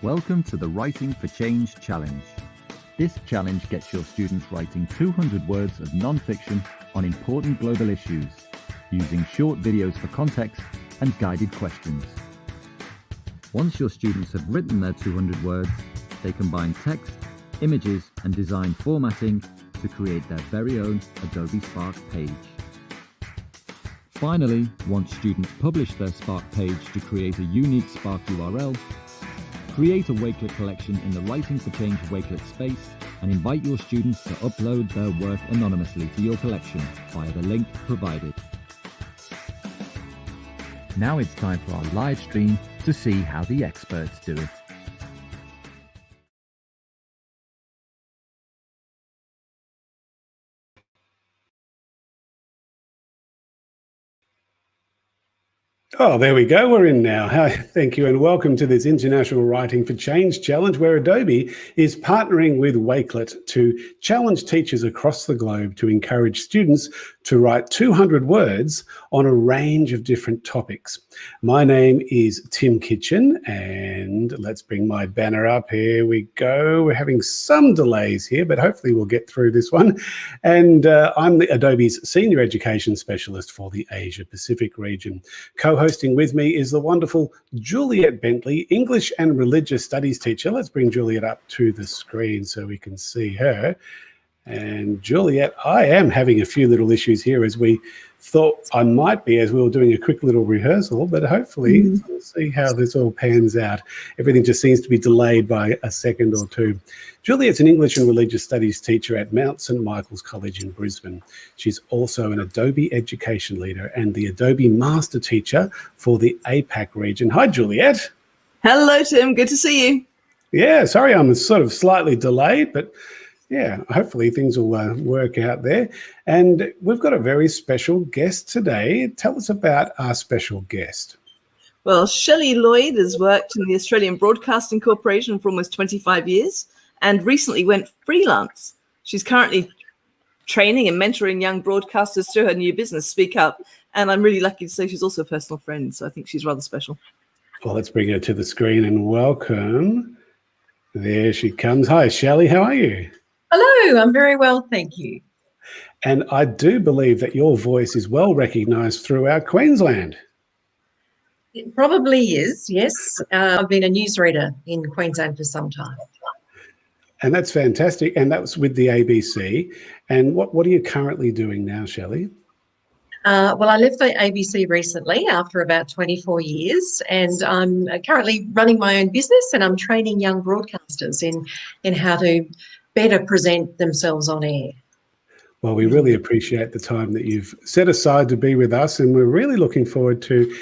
Welcome to the Writing for Change Challenge. This challenge gets your students writing 200 words of non-fiction on important global issues, using short videos for context and guided questions. Once your students have written their 200 words, they combine text, images, and design formatting to create their very own Adobe Spark page. Finally, once students publish their Spark page to create a unique Spark URL, create a Wakelet collection in the Writing for Change Wakelet space and invite your students to upload their work anonymously to your collection via the link provided. Now it's time for our live stream to see how the experts do it. Oh, there we go. We're in now. Hi, thank you and welcome to this International Writing for Change Challenge, where Adobe is partnering with Wakelet to challenge teachers across the globe to encourage students to write 200 words on a range of different topics. My name is Tim Kitchen, and let's bring my banner up. Here we go. We're having some delays here, but hopefully we'll get through this one. And I'm the Adobe's Senior Education Specialist for the Asia Pacific region. Co-hosting with me is the wonderful Juliet Bentley, English and Religious Studies teacher. Let's bring Juliet up to the screen so we can see her. And Juliet, I am having a few little issues here, as we thought I might be, as we were doing a quick little rehearsal, but hopefully we'll see how this all pans out. Everything just seems to be delayed by a second or two. Juliet's an English and Religious Studies teacher at Mount St Michael's College in Brisbane. She's also an Adobe Education Leader and the Adobe Master Teacher for the APAC region. Hi, Juliet. Hello, Tim. Good to see you. Yeah, sorry I'm sort of slightly delayed, but yeah, hopefully things will work out there. And we've got a very special guest today. Tell us about our special guest. Well, Shelley Lloyd has worked in the Australian Broadcasting Corporation for almost 25 years and recently went freelance. She's currently training and mentoring young broadcasters through her new business, Speak Up. And I'm really lucky to say she's also a personal friend, so I think she's rather special. Well, let's bring her to the screen and welcome. There she comes. Hi, Shelley. How are you? Hello, I'm very well, thank you. And I do believe that your voice is well recognised throughout Queensland. It probably is, yes. I've been a newsreader in Queensland for some time. And that's fantastic. And that was with the ABC. And what are you currently doing now, Shelley? Well, I left the ABC recently after about 24 years, and I'm currently running my own business, and I'm training young broadcasters in how to better present themselves on air. Well, we really appreciate the time that you've set aside to be with us, and we're really looking forward to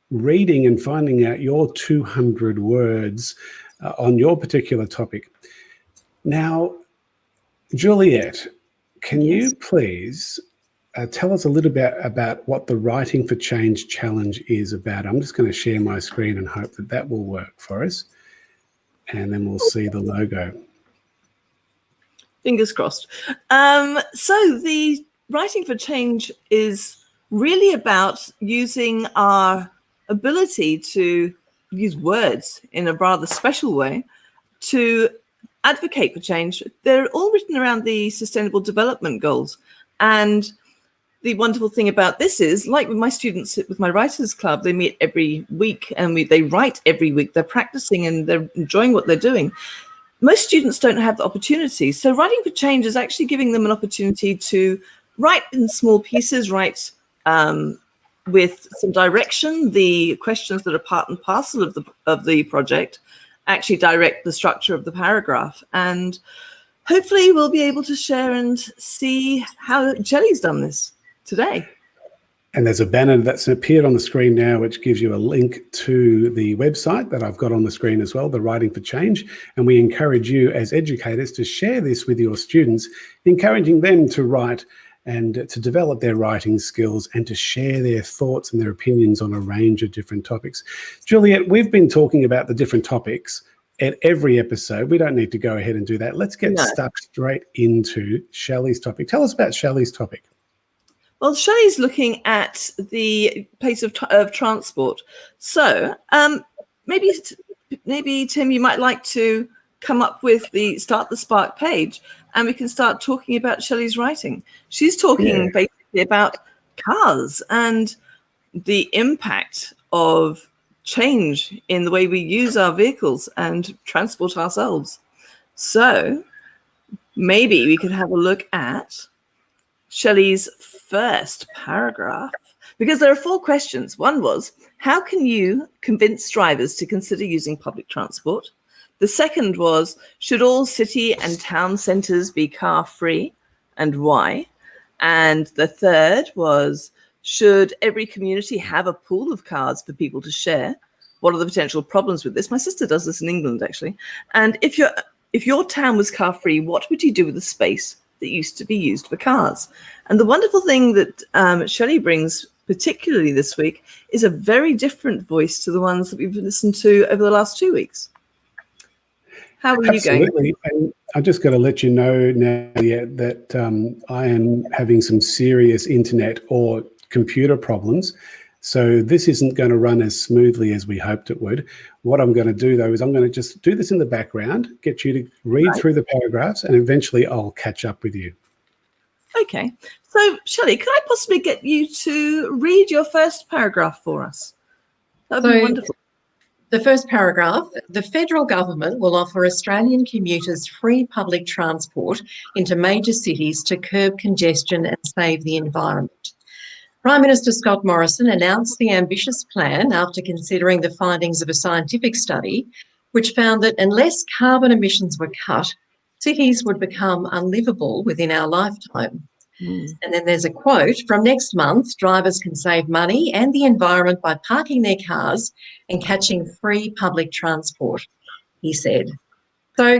reading and finding out your 200 words on your particular topic. Now, Juliet, can you please tell us a little bit about what the Writing for Change Challenge is about? I'm just going to share my screen and hope that that will work for us, and then we'll see the logo. Fingers crossed. So the Writing for Change is really about using our ability to use words in a rather special way to advocate for change. They're all written around the Sustainable Development Goals. And the wonderful thing about this is, like with my students with my Writers Club, they meet every week and they write every week. They're practicing and they're enjoying what they're doing. Most students don't have the opportunity. So Writing for Change is actually giving them an opportunity to write in small pieces, write with some direction. The questions that are part and parcel of the project actually direct the structure of the paragraph. And hopefully we'll be able to share and see how Shelley's done this today. And there's a banner that's appeared on the screen now, which gives you a link to the website that I've got on the screen as well, the Writing for Change. And we encourage you as educators to share this with your students, encouraging them to write and to develop their writing skills and to share their thoughts and their opinions on a range of different topics. Juliet, we've been talking about the different topics at every episode. We don't need to go ahead and do that. Let's get stuck straight into Shelley's topic. Tell us about Shelley's topic. Well, Shelley's looking at the pace of transport. So maybe maybe Tim, you might like to come up with the Start the Spark page, and we can start talking about Shelley's writing. She's talking basically about cars and the impact of change in the way we use our vehicles and transport ourselves. So maybe we could have a look at Shelley's first paragraph, because there are 4 questions. One was, how can you convince drivers to consider using public transport? The second was, should all city and town centres be car free, and why? And the third was, should every community have a pool of cars for people to share? What are the potential problems with this? My sister does this in England, actually. And if your town was car free, what would you do with the space that used to be used for cars? And the wonderful thing that Shelley brings, particularly this week, is a very different voice to the ones that we've listened to over the last 2 weeks. How are you going? Absolutely. And I've just got to let you know now that I am having some serious internet or computer problems. So this isn't going to run as smoothly as we hoped it would. What I'm going to do, though, is I'm going to just do this in the background, get you to read through the paragraphs, and eventually I'll catch up with you. Okay. So, Shelley, could I possibly get you to read your first paragraph for us? That would be wonderful. The first paragraph, the federal government will offer Australian commuters free public transport into major cities to curb congestion and save the environment. Prime Minister Scott Morrison announced the ambitious plan after considering the findings of a scientific study which found that unless carbon emissions were cut, cities would become unlivable within our lifetime. And then there's a quote, from next month, drivers can save money and the environment by parking their cars and catching free public transport, he said. So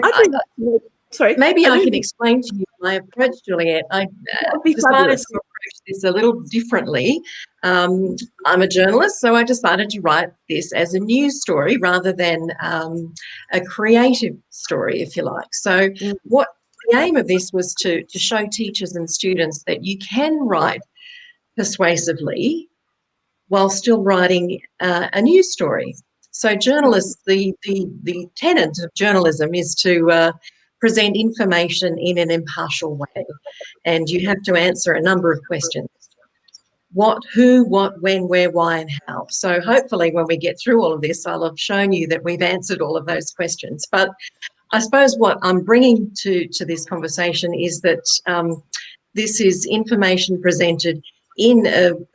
maybe I can explain to you my approach, Juliette. I decided to approach this a little differently. I'm a journalist, so I decided to write this as a news story rather than a creative story, if you like. So the aim of this was to show teachers and students that you can write persuasively while still writing a news story. So journalists, the tenet of journalism is to present information in an impartial way, and you have to answer a number of questions. What, who, what, when, where, why, and how. So hopefully when we get through all of this, I'll have shown you that we've answered all of those questions. But I suppose what I'm bringing to this conversation is that this is information presented in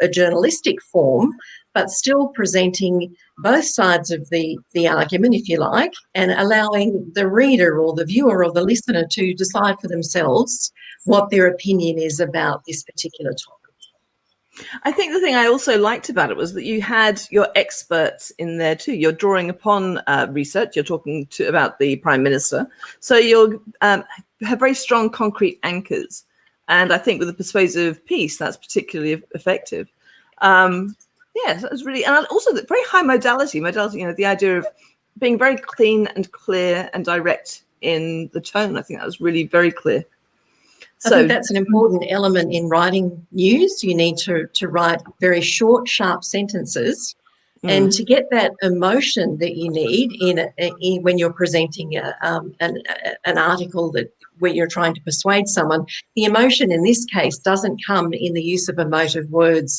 a journalistic form, but still presenting both sides of the argument, if you like, and allowing the reader or the viewer or the listener to decide for themselves what their opinion is about this particular topic. I think the thing I also liked about it was that you had your experts in there too. You're drawing upon research. You're talking about the Prime Minister. So you'll have very strong concrete anchors. And I think with a persuasive piece, that's particularly effective. Yes, that was really, and also the very high modality, the idea of being very clean and clear and direct in the tone. I think that was really very clear. I think that's an important element in writing news. You need to write very short, sharp sentences, and to get that emotion that you need in when you're presenting an article where you're trying to persuade someone. The emotion in this case doesn't come in the use of emotive words.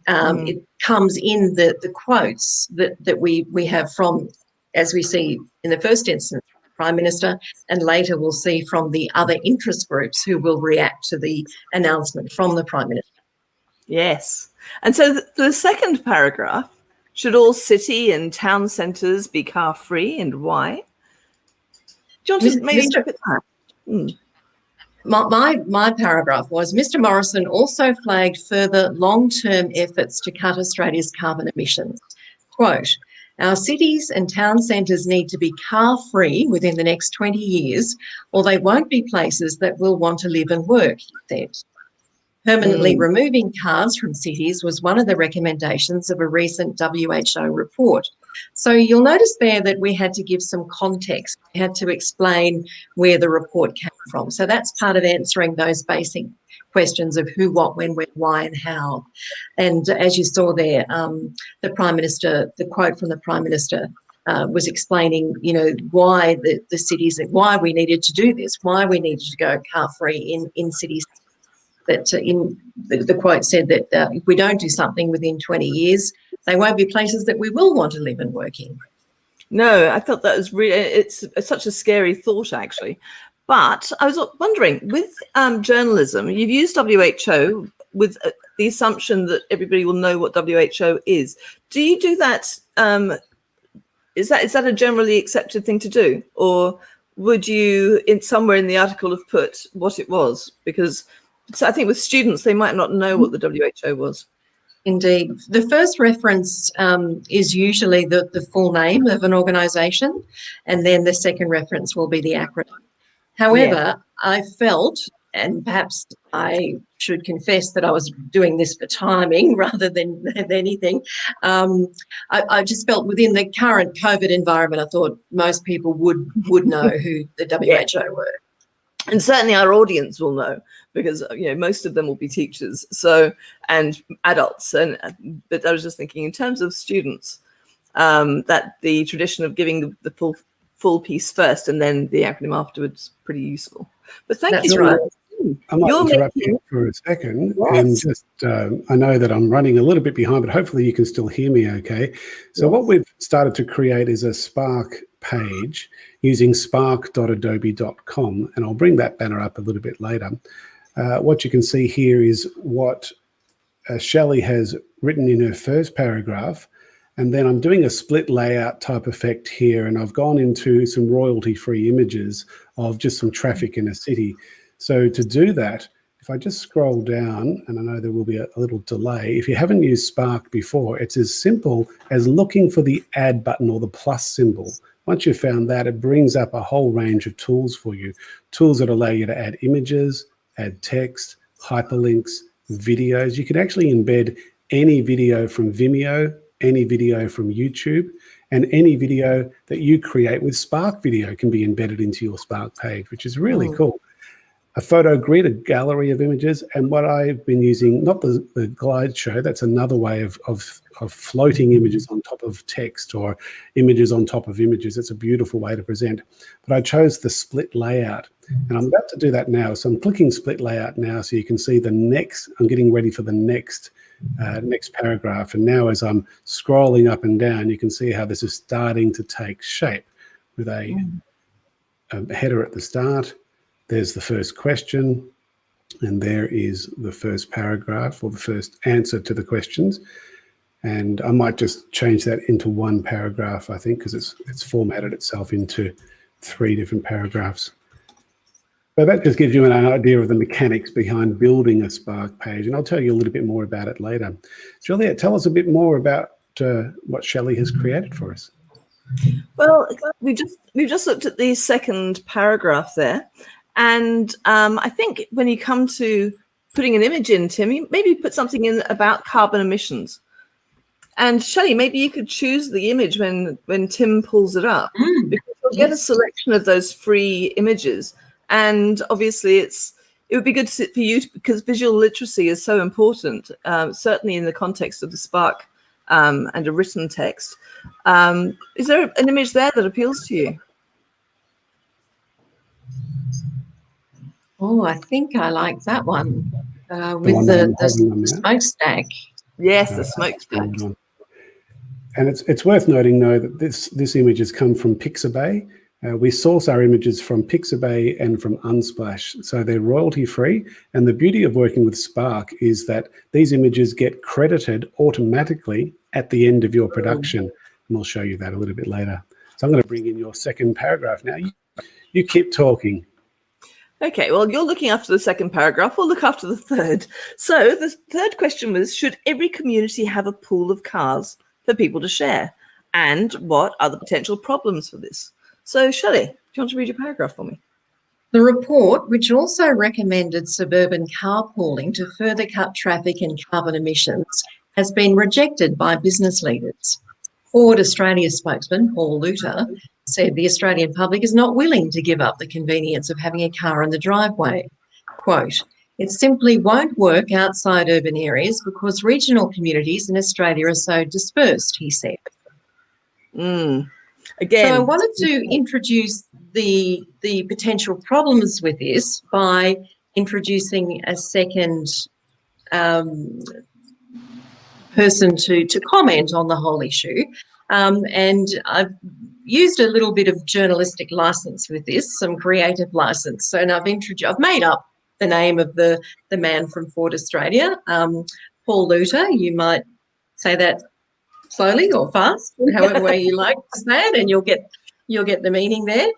It comes in the quotes that we have from, as we see in the first instance, Prime Minister, and later we'll see from the other interest groups who will react to the announcement from the Prime Minister. Yes. And so the second paragraph, should all city and town centres be car free, and why? Do you want to maybe look at that? My paragraph was, Mr Morrison also flagged further long-term efforts to cut Australia's carbon emissions. Quote, our cities and town centres need to be car-free within the next 20 years, or they won't be places that we'll want to live and work, he said. Permanently removing cars from cities was one of the recommendations of a recent WHO report. So you'll notice there that we had to give some context. We had to explain where the report came from. So that's part of answering those basic questions of who, what, when, where, why, and how. And as you saw there, the Prime Minister, the quote from the Prime Minister was explaining, why the cities, why we needed to do this, why we needed to go car-free in cities. That the quote said that if we don't do something within 20 years, they won't be places that we will want to live and work in. No, I thought that was really, it's such a scary thought, actually. But I was wondering, with journalism, you've used WHO with the assumption that everybody will know what WHO is. Do you do that? Is that a generally accepted thing to do? Or would you, somewhere in the article, have put what it was? Because I think with students, they might not know what the WHO was. Indeed. The first reference is usually the full name of an organisation, and then the second reference will be the acronym. However, I felt, and perhaps I should confess that I was doing this for timing rather than anything, I just felt within the current COVID environment, I thought most people would know who the WHO were. And certainly our audience will know, because most of them will be teachers, and adults. But I was just thinking, in terms of students, that the tradition of giving the full piece first and then the acronym afterwards, pretty useful. But thank you. Right. I might interrupt you for a second, and just I know that I'm running a little bit behind, but hopefully you can still hear me okay. So what we've started to create is a Spark page using spark.adobe.com, and I'll bring that banner up a little bit later. What you can see here is what Shelley has written in her first paragraph, and then I'm doing a split layout type effect here, and I've gone into some royalty-free images of just some traffic in a city. So to do that, if I just scroll down, and I know there will be a little delay, if you haven't used Spark before, it's as simple as looking for the add button or the plus symbol. Once you've found that, it brings up a whole range of tools for you. Tools that allow you to add images, add text, hyperlinks, videos. You can actually embed any video from Vimeo, any video from YouTube, and any video that you create with Spark Video can be embedded into your Spark page, which is really cool. A photo grid, a gallery of images, and what I've been using, not the glide show, that's another way of floating images on top of text or images on top of images. It's a beautiful way to present. But I chose the split layout, and I'm about to do that now. So I'm clicking split layout now so you can see the next, I'm getting ready for the next paragraph. And now as I'm scrolling up and down, you can see how this is starting to take shape with a header at the start. There's the first question, and there is the first paragraph or the first answer to the questions. And I might just change that into one paragraph, I think, because it's formatted itself into 3 different paragraphs. So that just gives you an idea of the mechanics behind building a Spark page, and I'll tell you a little bit more about it later. Juliet, tell us a bit more about what Shelley has created for us. Well, we've just looked at the second paragraph there. And I think when you come to putting an image in, Tim, you maybe put something in about carbon emissions. And Shelley, maybe you could choose the image when Tim pulls it up, because you'll get a selection of those free images. And obviously it would be good for you, because visual literacy is so important, certainly in the context of the Spark and a written text. Is there an image there that appeals to you? Oh, I think I like that one with the smokestack. Yes, the smokestack. And it's worth noting, though, that this image has come from Pixabay. We source our images from Pixabay and from Unsplash, so they're royalty-free. And the beauty of working with Spark is that these images get credited automatically at the end of your production. And I'll show you that a little bit later. So I'm going to bring in your second paragraph now. You keep talking. Okay, well, you're looking after the second paragraph. We'll look after the third. So the third question was, should every community have a pool of cars for people to share? And what are the potential problems for this? So, Shelley, do you want to read your paragraph for me? The report, which also recommended suburban carpooling to further cut traffic and carbon emissions, has been rejected by business leaders. Ford Australia spokesman Paul Luter said the Australian public is not willing to give up the convenience of having a car in the driveway. Quote, "It simply won't work outside urban areas because regional communities in Australia are so dispersed," he said. Again, So I wanted to introduce the potential problems with this by introducing a second person to comment on the whole issue. And I've used a little bit of journalistic license with this, some creative license. So now I've made up the name of the man from Ford Australia, Paul Luter. You might say that slowly or fast, however way you like to say it, and you'll get the meaning there.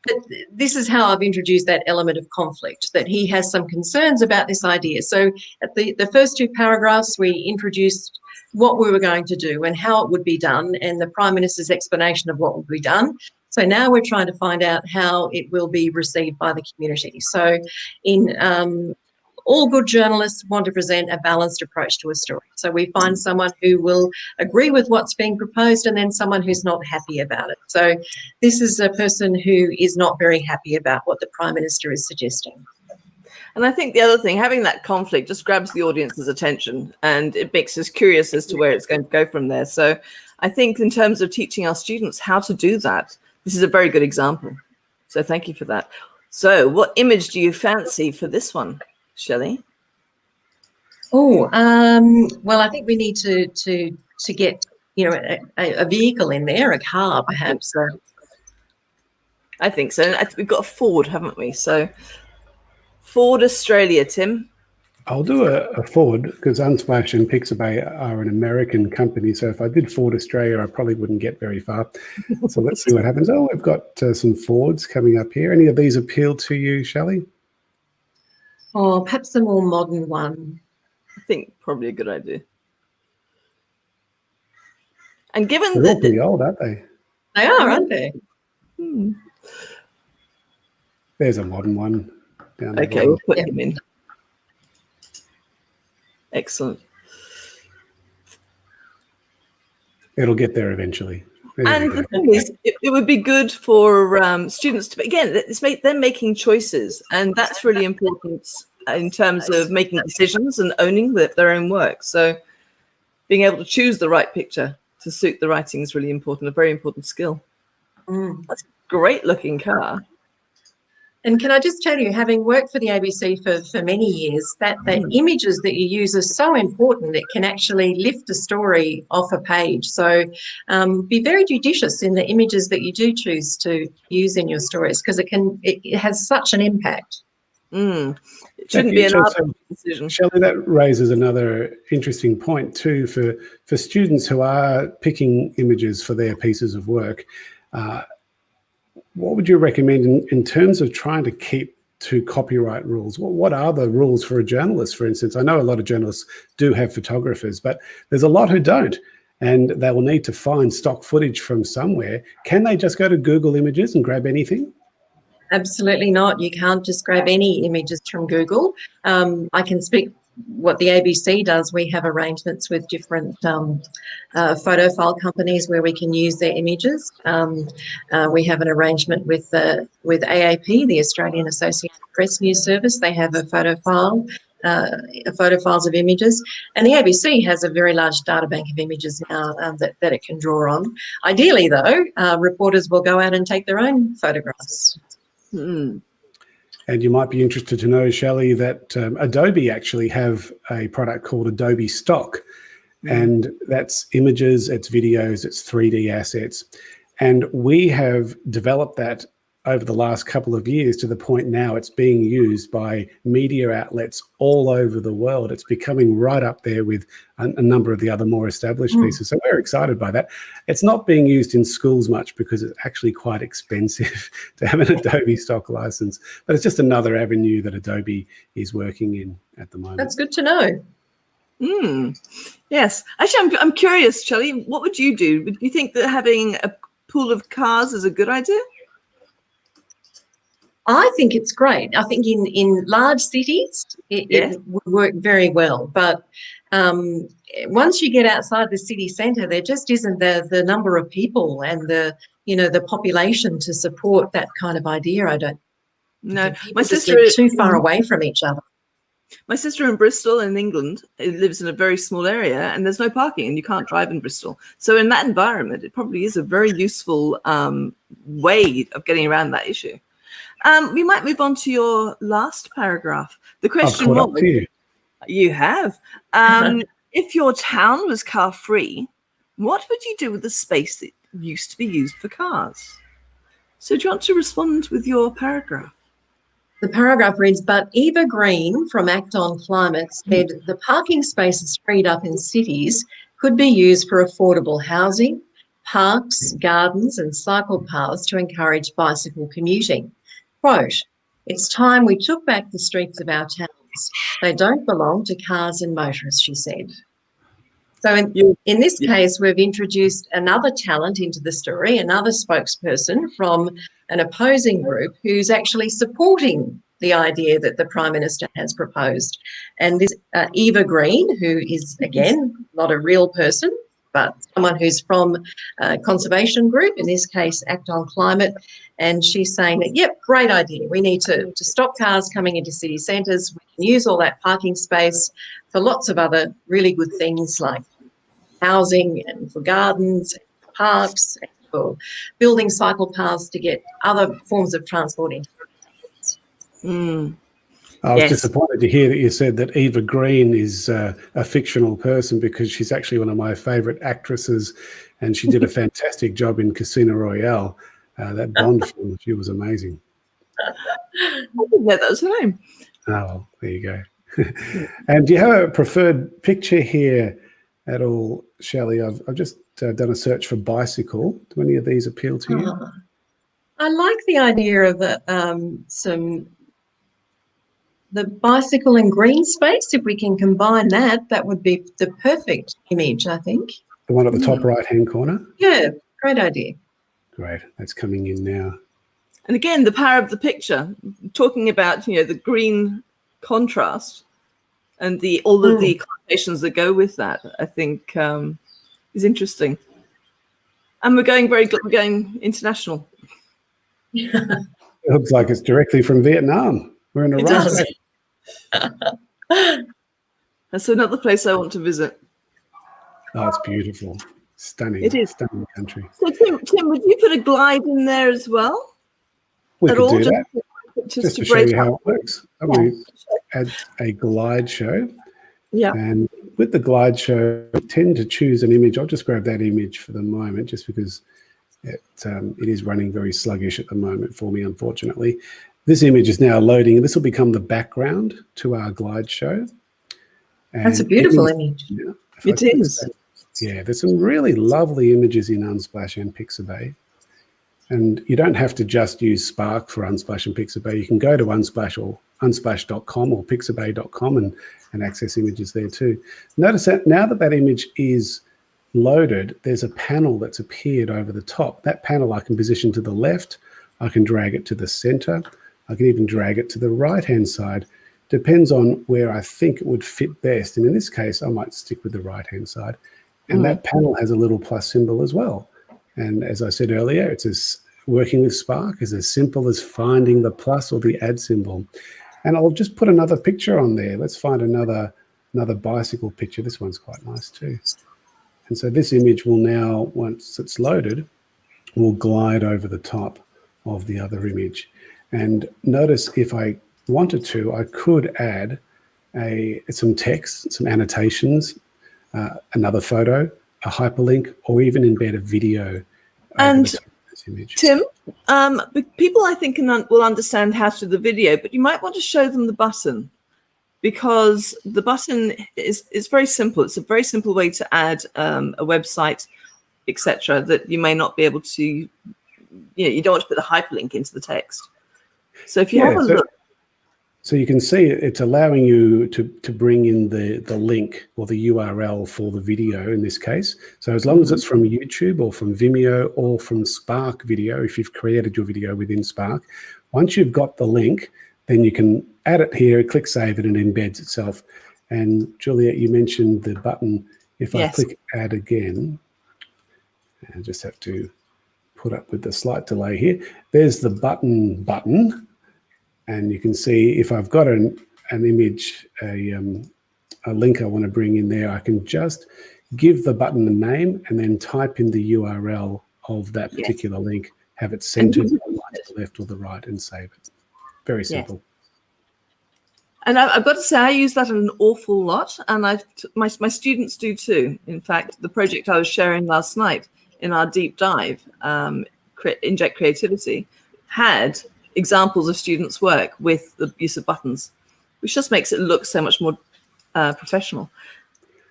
But this is how I've introduced that element of conflict, that he has some concerns about this idea. So at the first two paragraphs, we introduced what we were going to do and how it would be done, and the Prime Minister's explanation of what would be done. So now we're trying to find out how it will be received by the community. So all good journalists want to present a balanced approach to a story. So we find someone who will agree with what's being proposed and then someone who's not happy about it. So this is a person who is not very happy about what the Prime Minister is suggesting. And I think the other thing, having that conflict just grabs the audience's attention and it makes us curious as to where it's going to go from there. So I think in terms of teaching our students how to do that, this is a very good example. So thank you for that. So what image do you fancy for this one, Shelley? Oh, well, I think we need to get, a vehicle in there, a car perhaps. I think so. We've got a Ford, haven't we? So Ford Australia, Tim. I'll do a Ford because Unsplash and Pixabay are an American company. So if I did Ford Australia, I probably wouldn't get very far. So let's see what happens. Oh, we've got some Fords coming up here. Any of these appeal to you, Shelley? Oh, perhaps a more modern one. I think probably a good idea. And given they're that all pretty old, aren't they? They are, aren't they? There's a modern one down there. Okay, we'll put him in. Excellent. It'll get there eventually. And the thing is, it would be good for students to, again, they're making choices, and that's really important in terms of making decisions and owning their own work. So being able to choose the right picture to suit the writing is really important, a very important skill. That's a great looking car. And can I just tell you, having worked for the ABC for many years, that the images that you use are so important. It can actually lift a story off a page. So be very judicious in the images that you do choose to use in your stories, because it has such an impact. It shouldn't be an arbitrary decision. Shelley, that raises another interesting point too for students who are picking images for their pieces of work. What would you recommend in terms of trying to keep to copyright rules? What are the rules for a journalist, for instance? I know a lot of journalists do have photographers, but there's a lot who don't, and they will need to find stock footage from somewhere. Can they just go to Google Images and grab anything? Absolutely not. You can't just grab any images from Google. I can speak what the ABC does. We have arrangements with different photo file companies where we can use their images. We have an arrangement with AAP, the Australian Associated Press News Service. They have a photo files of images, and the ABC has a very large data bank of images now that it can draw on. Ideally, though, reporters will go out and take their own photographs. And you might be interested to know, Shelley, that Adobe actually have a product called Adobe Stock. And that's images, it's videos, it's 3D assets. And we have developed that over the last couple of years to the point now it's being used by media outlets all over the world. It's becoming right up there with a number of the other more established pieces. So we're excited by that. It's not being used in schools much because it's actually quite expensive to have an Adobe Stock license. But it's just another avenue that Adobe is working in at the moment. That's good to know. Yes. Actually, I'm curious, Shelley, what would you do? Would you think that having a pool of cars is a good idea? I think it's great. I think in large cities, it would work very well. But once you get outside the city centre, there just isn't the number of people and the population to support that kind of idea. I don't. No, my sister is too far away from each other. My sister in Bristol in England lives in a very small area and there's no parking and you can't drive in Bristol. So in that environment, it probably is a very useful way of getting around that issue. We might move on to your last paragraph. The question I've caught up was, to you. you have, if your town was car-free, what would you do with the space that used to be used for cars? So do you want to respond with your paragraph? The paragraph reads, but Eva Green from Act on Climate said the parking spaces freed up in cities could be used for affordable housing, parks, gardens and cycle paths to encourage bicycle commuting. Quote, it's time we took back the streets of our towns. They don't belong to cars and motorists, she said. So in this case, we've introduced another talent into the story, another spokesperson from an opposing group who's actually supporting the idea that the Prime Minister has proposed. And this Eva Green, who is, again, not a real person, but someone who's from a conservation group, in this case, Act on Climate, and she's saying that, yep, great idea. We need to stop cars coming into city centres. We can use all that parking space for lots of other really good things like housing and for gardens, and parks, and for building cycle paths to get other forms of transport into. I was disappointed to hear that you said that Eva Green is a fictional person, because she's actually one of my favourite actresses and she did a fantastic job in Casino Royale. That Bond film, she was amazing. I didn't know that was her name. Oh, well, there you go. And do you have a preferred picture here at all, Shelley? I've just done a search for bicycle. Do any of these appeal to you? I like the idea of the bicycle and green space. If we can combine that, that would be the perfect image, I think. The one at the top right-hand corner? Yeah, great idea. Great, that's coming in now. And again, the power of the picture, talking about, the green contrast and all of the connotations that go with that, I think is interesting. And we're going international. It looks like it's directly from Vietnam. We're in a rush. That's another place I want to visit. Oh, it's beautiful. Stunning. It is. Stunning country. So Tim, would you put a glide in there as well? We could do that. Just to show you how it works. I'm going to add a glide show. Yeah. And with the glide show, I tend to choose an image. I'll just grab that image for the moment, just because it is running very sluggish at the moment for me, unfortunately. This image is now loading, and this will become the background to our glide show. And that's a beautiful image. It is. Yeah, there's some really lovely images in Unsplash and Pixabay. And you don't have to just use Spark for Unsplash and Pixabay. You can go to Unsplash or unsplash.com or pixabay.com and access images there too. Notice that now that image is loaded, there's a panel that's appeared over the top. That panel I can position to the left. I can drag it to the center. I can even drag it to the right-hand side. Depends on where I think it would fit best. And in this case, I might stick with the right-hand side. And that panel has a little plus symbol as well. And as I said earlier, it's working with Spark is as simple as finding the plus or the add symbol. And I'll just put another picture on there. Let's find another bicycle picture. This one's quite nice too. And so this image will now, once it's loaded, will glide over the top of the other image. And notice if I wanted to, I could add some text, some annotations, another photo, a hyperlink, or even embed a video. And this image. Tim, people I think will understand how to do the video, but you might want to show them the button, because the button is very simple. It's a very simple way to add a website, etc., that you may not be able to, you don't want to put the hyperlink into the text. So if you have a look. So you can see it's allowing you to bring in the link or the URL for the video in this case. So as long as it's from YouTube or from Vimeo or from Spark Video, if you've created your video within Spark, once you've got the link, then you can add it here, click save it, and it embeds itself. And Juliet, you mentioned the button. If I click add again, I just have to put up with the slight delay here. There's the button. And you can see if I've got an image, a link I want to bring in there, I can just give the button a name and then type in the URL of that particular link, have it centered to the left or the right, and save it. Very simple. And I've got to say, I use that an awful lot, and my students do too. In fact, the project I was sharing last night in our deep dive, Inject Creativity, had examples of students' work with the use of buttons, which just makes it look so much more professional.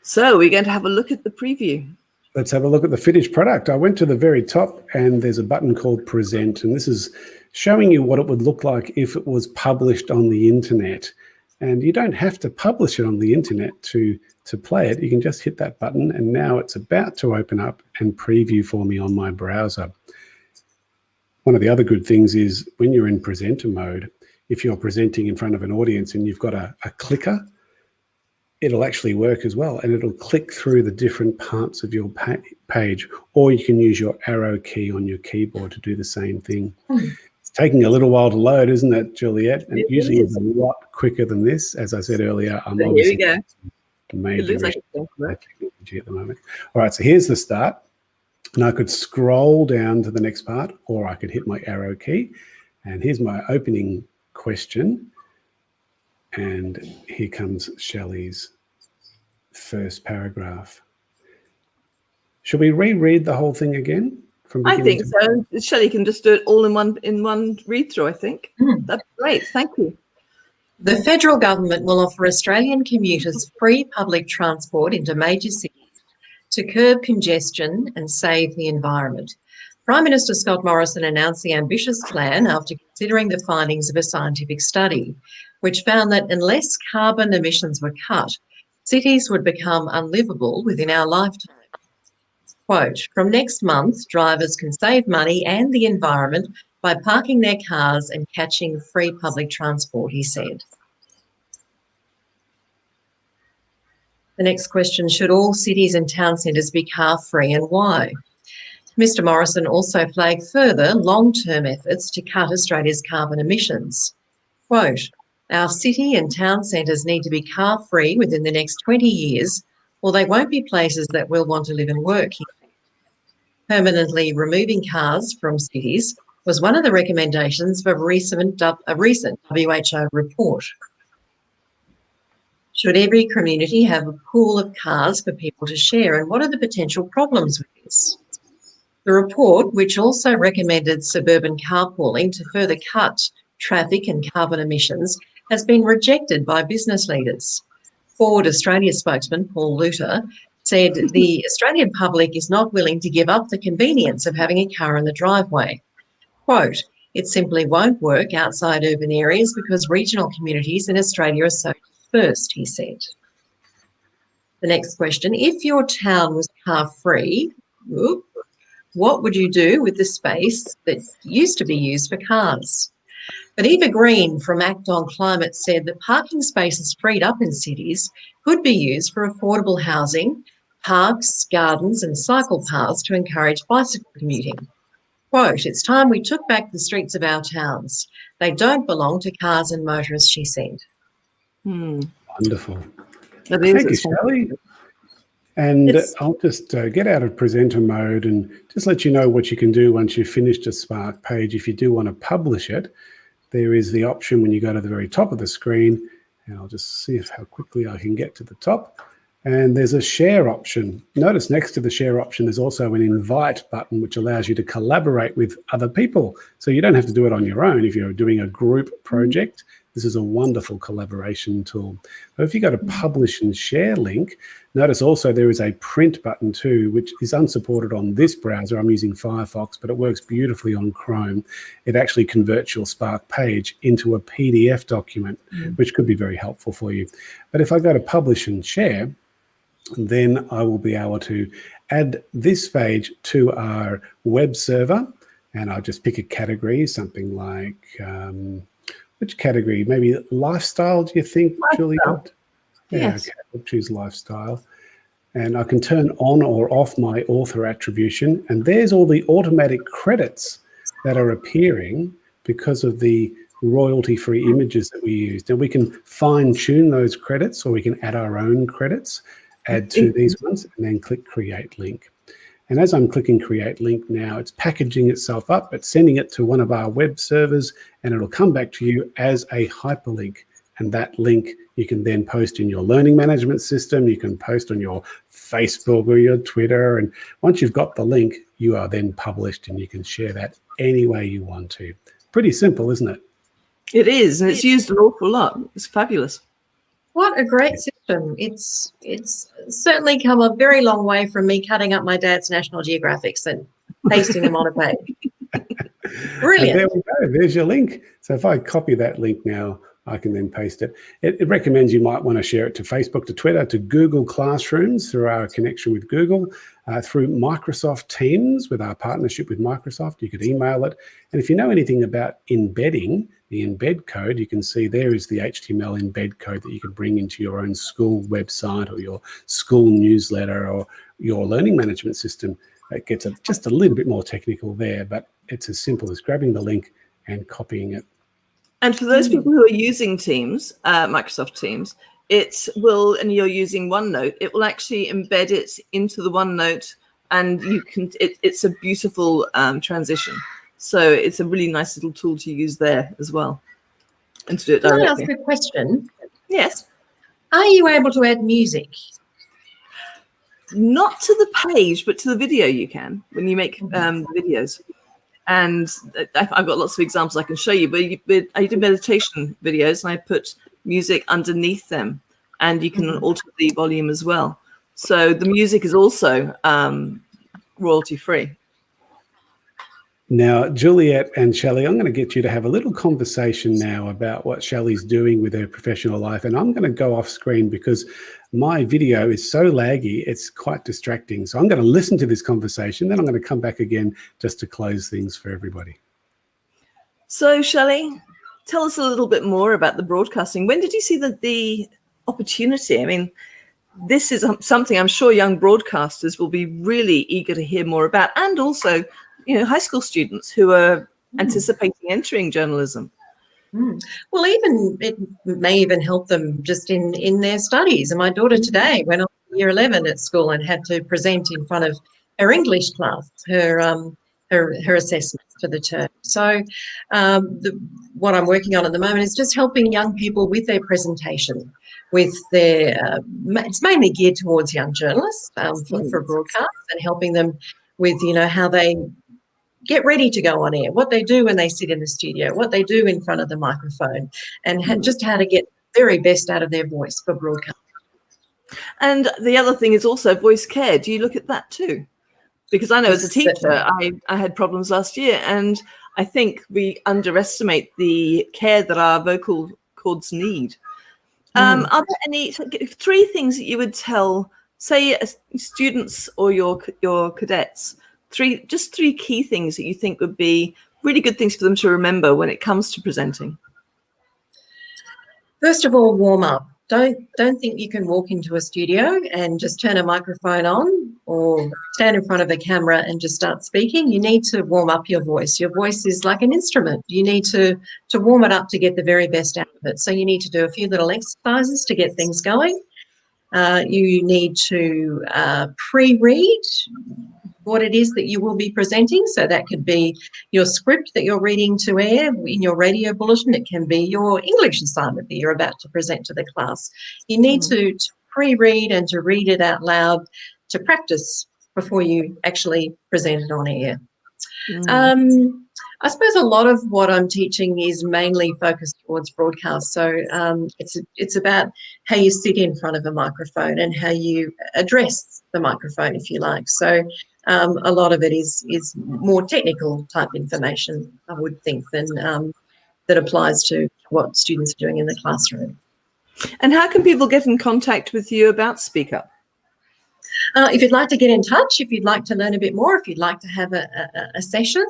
So we're going to have a look at the preview. Let's have a look at the finished product. I went to the very top and there's a button called Present, and this is showing you what it would look like if it was published on the internet. And you don't have to publish it on the internet to play it. You can just hit that button, and now it's about to open up and preview for me on my browser. One of the other good things is when you're in presenter mode, if you're presenting in front of an audience and you've got a clicker, it'll actually work as well, and it'll click through the different parts of your page, or you can use your arrow key on your keyboard to do the same thing. It's taking a little while to load, isn't it, Juliet? And it usually is a lot quicker than this. As I said earlier, I'm obviously major technology at the moment. All right, so here's the start. And I could scroll down to the next part, or I could hit my arrow key. And here's my opening question. And here comes Shelley's first paragraph. Should we reread the whole thing again? I think so. Shelley can just do it all in one read through, I think. That's great. Thank you. The federal government will offer Australian commuters free public transport into major cities to curb congestion and save the environment. Prime Minister Scott Morrison announced the ambitious plan after considering the findings of a scientific study, which found that unless carbon emissions were cut, cities would become unlivable within our lifetime. Quote, from next month, drivers can save money and the environment by parking their cars and catching free public transport, he said. The next question, should all cities and town centres be car-free, and why? Mr Morrison also flagged further long-term efforts to cut Australia's carbon emissions. Quote, our city and town centres need to be car-free within the next 20 years, or they won't be places that we'll want to live and work in. Permanently removing cars from cities was one of the recommendations of a recent WHO report. Should every community have a pool of cars for people to share, and what are the potential problems with this? The report, which also recommended suburban carpooling to further cut traffic and carbon emissions, has been rejected by business leaders. Ford Australia spokesman Paul Luter said the Australian public is not willing to give up the convenience of having a car in the driveway. Quote, it simply won't work outside urban areas because regional communities in Australia are so dispersed, he said. The next question, if your town was car-free, what would you do with the space that used to be used for cars? But Eva Green from Act on Climate said that parking spaces freed up in cities could be used for affordable housing, parks, gardens and cycle paths to encourage bicycle commuting. Quote, it's time we took back the streets of our towns. They don't belong to cars and motorists, she said. Wonderful. Thank you, Shelley. And I'll just get out of presenter mode and just let you know what you can do once you've finished a Spark page. If you do want to publish it, there is the option when you go to the very top of the screen, and I'll just see how quickly I can get to the top. And there's a share option. Notice next to the share option, there's also an invite button, which allows you to collaborate with other people. So you don't have to do it on your own. If you're doing a group project, this is a wonderful collaboration tool. But if you go to publish and share link, notice also there is a print button too, which is unsupported on this browser. I'm using Firefox, but it works beautifully on Chrome. It actually converts your Spark page into a PDF document, which could be very helpful for you. But if I go to publish and share, then I will be able to add this page to our web server, and I'll just pick a category, something like, which category? Maybe lifestyle, do you think, Julie? Yes. Okay, I'll choose lifestyle. And I can turn on or off my author attribution, and there's all the automatic credits that are appearing because of the royalty-free images that we used. And we can fine-tune those credits, or we can add our own credits, add to these ones, and then click Create Link. And as I'm clicking Create Link now, it's packaging itself up, it's sending it to one of our web servers, and it'll come back to you as a hyperlink. And that link you can then post in your learning management system, you can post on your Facebook or your Twitter. And once you've got the link, you are then published and you can share that any way you want to. Pretty simple, isn't it? It is, and it's used an awful lot. It's fabulous. What a great system. It's certainly come a very long way from me cutting up my dad's National Geographics and pasting them on a page. Brilliant. And there we go. There's your link. So if I copy that link now, I can then paste it. It recommends you might want to share it to Facebook, to Twitter, to Google Classrooms through our connection with Google, through Microsoft Teams with our partnership with Microsoft. You could email it. And if you know anything about embedding, the embed code, you can see there is the HTML embed code that you can bring into your own school website or your school newsletter or your learning management system. It gets just a little bit more technical there, but it's as simple as grabbing the link and copying it. And for those people who are using Teams, Microsoft Teams, it will, and you're using OneNote, it will actually embed it into the OneNote, and you can. It's a beautiful transition. So it's a really nice little tool to use there as well, and to do it directly. Can I ask a question? Yes. Are you able to add music? Not to the page, but to the video you can when you make videos. And I've got lots of examples I can show you, but I did meditation videos and I put music underneath them, and you can alter the volume as well. So the music is also royalty free. Now, Juliet and Shelley, I'm going to get you to have a little conversation now about what Shelley's doing with her professional life. And I'm going to go off screen because my video is so laggy, it's quite distracting. So I'm going to listen to this conversation, then I'm going to come back again just to close things for everybody. So, Shelley, tell us a little bit more about the broadcasting. When did you see the opportunity? I mean, this is something I'm sure young broadcasters will be really eager to hear more about, and also high school students who are anticipating entering journalism. Well, even it may even help them just in their studies. And my daughter today went on year 11 at school and had to present in front of her English class, her assessments for the term. So what I'm working on at the moment is just helping young people with their presentation, with their, it's mainly geared towards young journalists for broadcast, and helping them with, how they get ready to go on air, what they do when they sit in the studio, what they do in front of the microphone, and just how to get the very best out of their voice for broadcast. And the other thing is also voice care. Do you look at that too? Because I know as a teacher, I had problems last year, and I think we underestimate the care that our vocal cords need. Are there any 3 things that you would tell, say, students or your cadets? 3 key things that you think would be really good things for them to remember when it comes to presenting. First of all, warm up. Don't think you can walk into a studio and just turn a microphone on or stand in front of a camera and just start speaking. You need to warm up your voice. Your voice is like an instrument. You need to warm it up to get the very best out of it. So you need to do a few little exercises to get things going. You need to pre-read what it is that you will be presenting. So that could be your script that you're reading to air in your radio bulletin. It can be your English assignment that you're about to present to the class. You need to pre-read and to read it out loud to practice before you actually present it on air. I suppose a lot of what I'm teaching is mainly focused towards broadcast. So it's about how you sit in front of a microphone and how you address the microphone, if you like. So a lot of it is more technical type information, I would think, than that applies to what students are doing in the classroom. And how can people get in contact with you about Speak Up? If you'd like to get in touch, if you'd like to learn a bit more, if you'd like to have a session,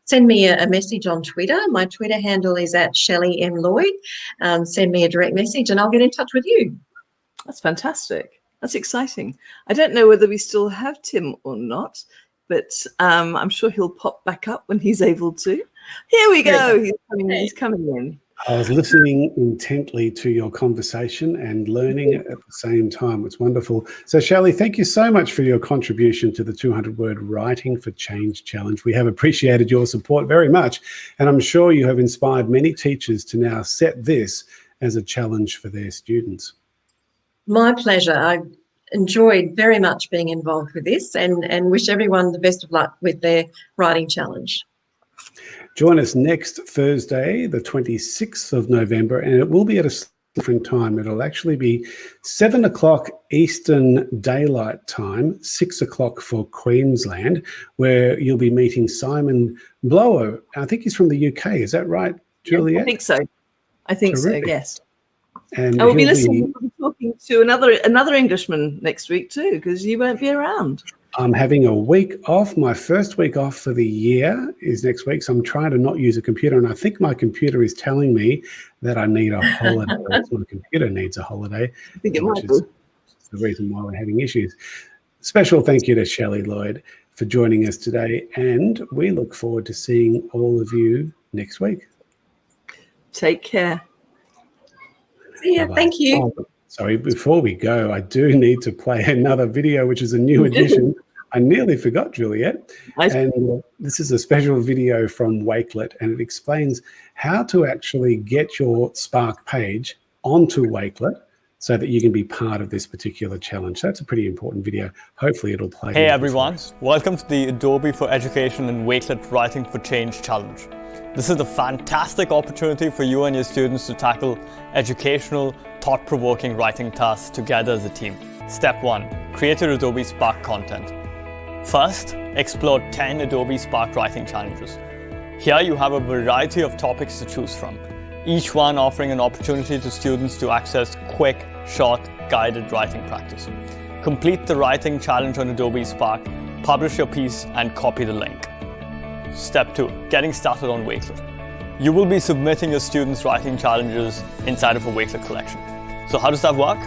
send me a message on Twitter. My Twitter handle is at Shelley M. Lloyd. Send me a direct message and I'll get in touch with you. That's fantastic. That's exciting. I don't know whether we still have Tim or not, but I'm sure he'll pop back up when he's able to. Here we go. He's coming in. I was listening intently to your conversation and learning at the same time. It's wonderful. So, Shelley, thank you so much for your contribution to the 200-word Writing for Change Challenge. We have appreciated your support very much, and I'm sure you have inspired many teachers to now set this as a challenge for their students. My pleasure. I enjoyed very much being involved with this and wish everyone the best of luck with their writing challenge. Join us next Thursday, the 26th of November, and it will be at a different time. It'll actually be 7 o'clock Eastern Daylight Time, 6 o'clock for Queensland, where you'll be meeting Simon Blower. I think he's from the UK. Is that right, Juliet? I think so. Terrific. So, yes. And I will be listening. We'll be talking to another Englishman next week too, because you won't be around. I'm having a week off. My first week off for the year is next week, so I'm trying to not use a computer, and I think my computer is telling me that I need a holiday. My computer needs a holiday, I think it which might is be. the reason why we're having issues. Special thank you to Shelley Lloyd for joining us today, and we look forward to seeing all of you next week. Take care. See ya. Bye-bye. Thank you. Oh, sorry, before we go, I do need to play another video, which is a new addition. I nearly forgot, Juliet. And this is a special video from Wakelet, and it explains how to actually get your Spark page onto Wakelet so that you can be part of this particular challenge. That's a pretty important video. Hopefully it'll play. Hey everyone, welcome to the Adobe for Education and Wakelet Writing for Change Challenge. This is a fantastic opportunity for you and your students to tackle educational, thought-provoking writing tasks together as a team. Step 1. Create your Adobe Spark content. First, explore 10 Adobe Spark writing challenges. Here you have a variety of topics to choose from, each one offering an opportunity to students to access quick, short, guided writing practice. Complete the writing challenge on Adobe Spark, publish your piece, and copy the link. Step 2. Getting started on Wakelet. You will be submitting your students' writing challenges inside of a Wakelet collection. So how does that work?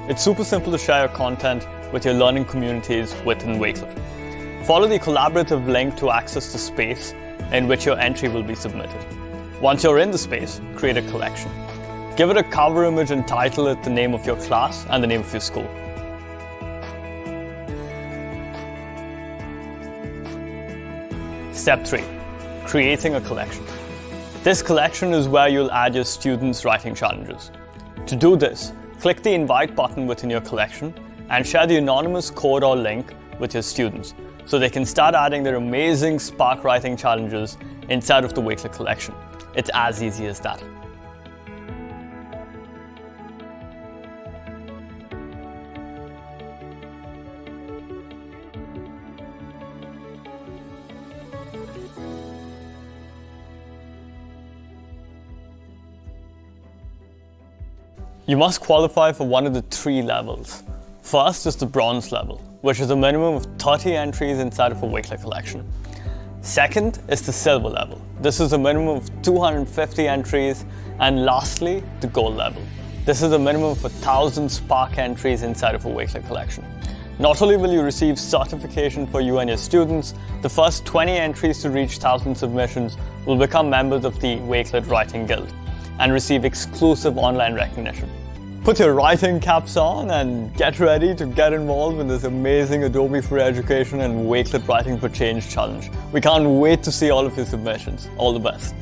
It's super simple to share your content with your learning communities within Wakelet. Follow the collaborative link to access the space in which your entry will be submitted. Once you're in the space, create a collection. Give it a cover image and title it the name of your class and the name of your school. Step 3. Creating a collection. This collection is where you'll add your students' writing challenges. To do this, click the invite button within your collection and share the anonymous code or link with your students so they can start adding their amazing Spark writing challenges inside of the Wakelet collection. It's as easy as that. You must qualify for one of the 3 levels. First is the bronze level, which is a minimum of 30 entries inside of a Wakelet collection. Second is the silver level. This is a minimum of 250 entries. And lastly, the gold level. This is a minimum of 1,000 Spark entries inside of a Wakelet collection. Not only will you receive certification for you and your students, the first 20 entries to reach 1,000 submissions will become members of the Wakelet Writing Guild and receive exclusive online recognition. Put your writing caps on and get ready to get involved in this amazing Adobe for Education and Wakelet Writing for Change challenge. We can't wait to see all of your submissions. All the best.